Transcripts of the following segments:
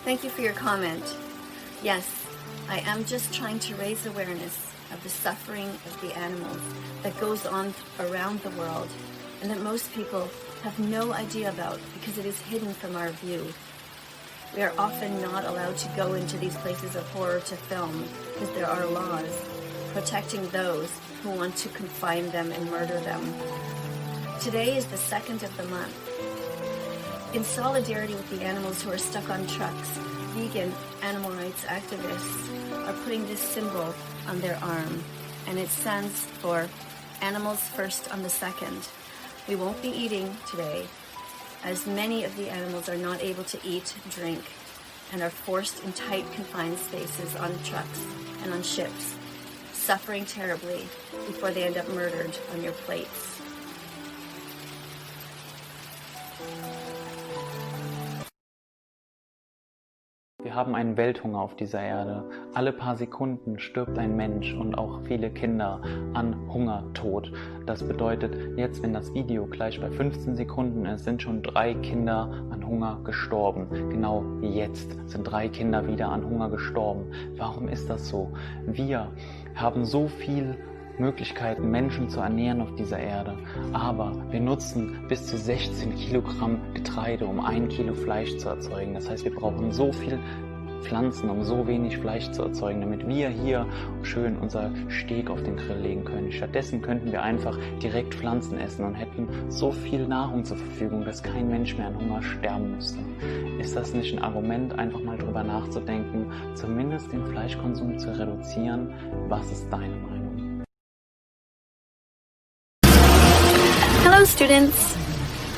Thank you for your comment. Yes, I am just trying to raise awareness of the suffering of the animals that goes on around the world and that most people have no idea about because it is hidden from our view. We are often not allowed to go into these places of horror to film because there are laws protecting those who want to confine them and murder them. Today is the 2nd of the month. In solidarity with the animals who are stuck on trucks, vegan animal rights activists are putting this symbol on their arm, and it stands for Animals First on the 2nd. We won't be eating today, as many of the animals are not able to eat, drink, and are forced in tight, confined spaces on trucks and on ships, suffering terribly before they end up murdered on your plates. Wir haben einen Welthunger auf dieser Erde. Alle paar Sekunden stirbt ein Mensch und auch viele Kinder an Hungertod. Das bedeutet, jetzt, wenn das Video gleich bei 15 Sekunden ist, sind schon 3 Kinder an Hunger gestorben. Genau jetzt sind 3 Kinder wieder an Hunger gestorben. Warum ist das so? Wir haben so viel Möglichkeiten, Menschen zu ernähren auf dieser Erde. Aber wir nutzen bis zu 16 Kilogramm Getreide, um 1 Kilo Fleisch zu erzeugen. Das heißt, wir brauchen so viel Pflanzen, um so wenig Fleisch zu erzeugen, damit wir hier schön unser Steak auf den Grill legen können. Stattdessen könnten wir einfach direkt Pflanzen essen und hätten so viel Nahrung zur Verfügung, dass kein Mensch mehr an Hunger sterben müsste. Ist das nicht ein Argument, einfach mal drüber nachzudenken, zumindest den Fleischkonsum zu reduzieren? Was ist deine Meinung? Hello students!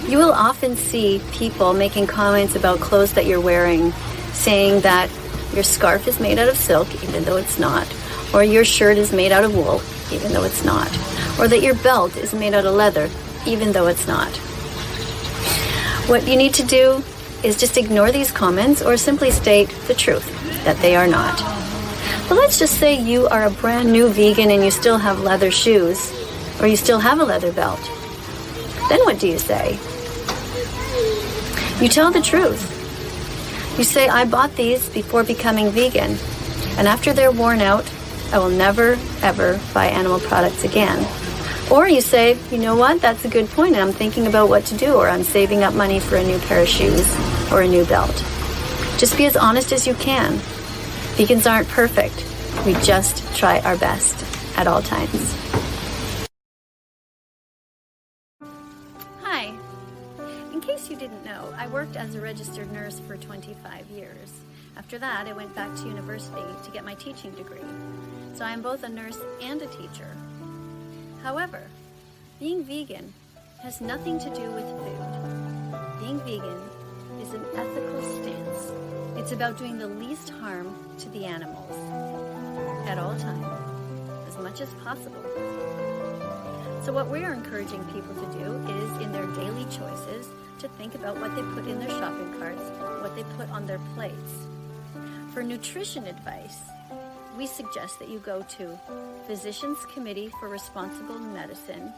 You will often see people making comments about clothes that you're wearing, saying that your scarf is made out of silk, even though it's not, or your shirt is made out of wool, even though it's not, or that your belt is made out of leather, even though it's not. What you need to do is just ignore these comments or simply state the truth, that they are not. But let's just say you are a brand new vegan and you still have leather shoes, or you still have a leather belt. Then what do you say? You tell the truth. You say, I bought these before becoming vegan, and after they're worn out, I will never, ever buy animal products again. Or you say, you know what, that's a good point, and I'm thinking about what to do, or I'm saving up money for a new pair of shoes or a new belt. Just be as honest as you can. Vegans aren't perfect. We just try our best at all times. Hi. In case you didn't know, I worked as a registered nurse for 25 years. After that, I went back to university to get my teaching degree. So I am both a nurse and a teacher. However, being vegan has nothing to do with food. Being vegan is an ethical stance. It's about doing the least harm to the animals at all times, as much as possible. So what we are encouraging people to do is, in their daily choices, to think about what they put in their shopping carts, what they put on their plates. For nutrition advice, we suggest that you go to Physicians Committee for Responsible Medicine,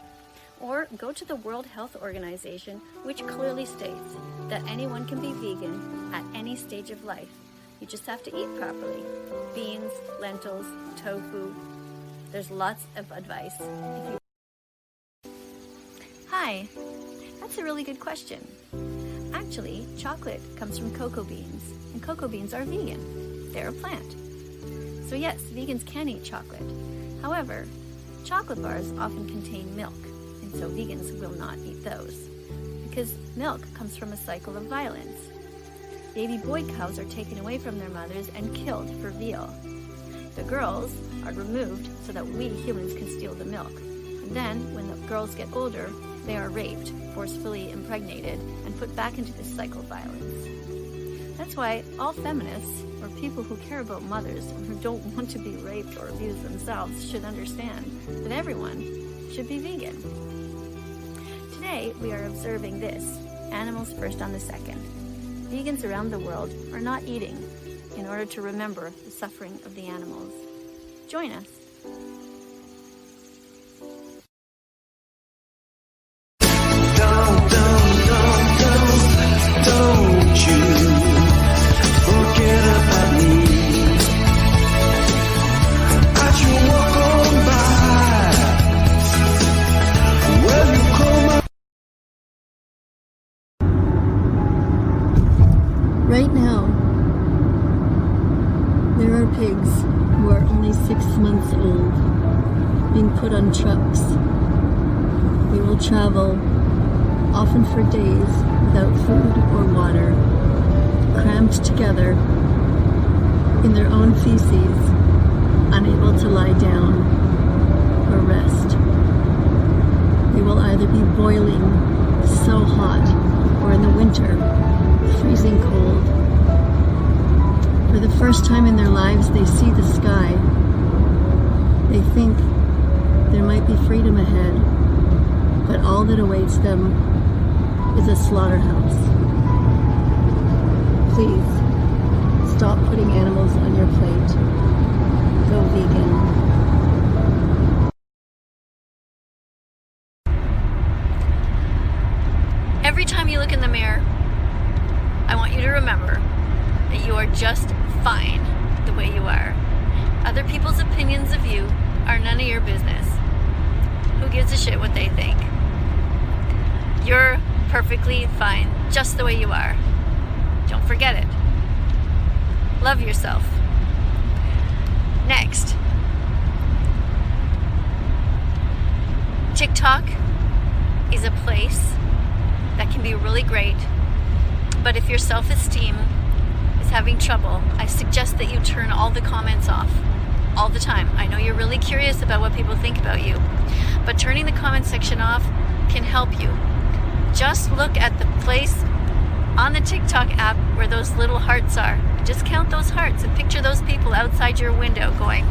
or go to the World Health Organization, which clearly states that anyone can be vegan at any stage of life. You just have to eat properly. Beans, lentils, tofu. There's lots of advice. Hi, that's a really good question. Actually, chocolate comes from cocoa beans, and cocoa beans are vegan. They're a plant. So yes, vegans can eat chocolate. However, chocolate bars often contain milk, and so vegans will not eat those, because milk comes from a cycle of violence. Baby boy cows are taken away from their mothers and killed for veal. The girls are removed so that we humans can steal the milk. And then, when the girls get older, they are raped, forcefully impregnated, and put back into this cycle of violence. That's why all feminists, or people who care about mothers and who don't want to be raped or abused themselves, should understand that everyone should be vegan. Today, we are observing this, Animals First on the 2nd. Vegans around the world are not eating in order to remember the suffering of the animals. Join us. Don't you forget Right now, there are pigs who are only 6 months old being put on trucks. They will travel, often for days, without food or water, crammed together in their own feces, unable to lie down or rest. They will either be boiling so hot, or in the winter, freezing cold. For the first time in their lives, they see the sky. They think there might be freedom ahead, but all that awaits them is a slaughterhouse. Please, stop putting animals on your plate. Go vegan. Every time you look in the mirror, I want you to remember that you are just fine the way you are. Other people's opinions of you are none of your business. Who gives a shit what they think? You're perfectly fine just the way you are. Don't forget it. Love yourself. Next, TikTok is a place that can be really great, but if your self-esteem is having trouble, I suggest that you turn all the comments off all the time. I know you're really curious about what people think about you, but turning the comment section off can help you. Just look at the place on the TikTok app where those little hearts are. Just count those hearts and picture those people outside your window going,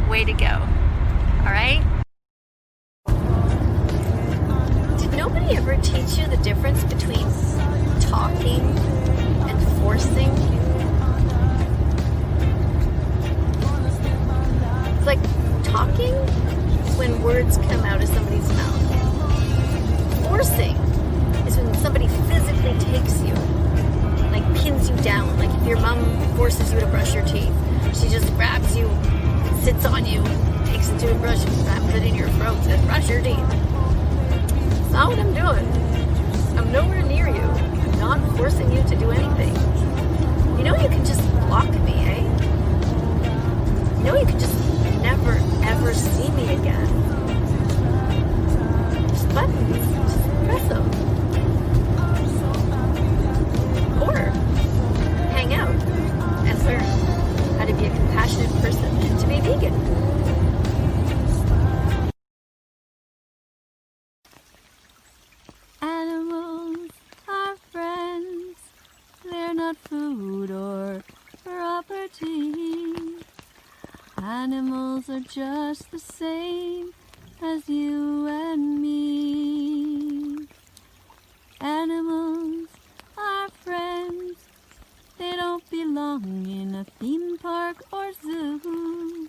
way to go. All right? Did nobody ever teach you the difference between talking and forcing? It's like talking when words come out of somebody's mouth. Forcing is when somebody physically takes you, like pins you down. Like if your mom forces you to brush your teeth, she just grabs you, sits on you, takes the toothbrush and grabs it in your throat and brush your teeth. That's not what I'm doing. I'm nowhere near you. I'm not forcing you to do anything. You know you can just block me, eh? You know you can just never ever see me again. Just buttons. Just press them. Or hang out and learn how to be a compassionate person and to be vegan. Animals are friends. They're not food or property. Animals are just the same as you and me. Animals are friends. They don't belong in a theme park or zoo.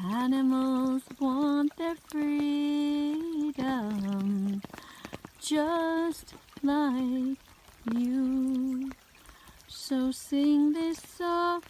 Animals want their freedom, just like you. So sing this soft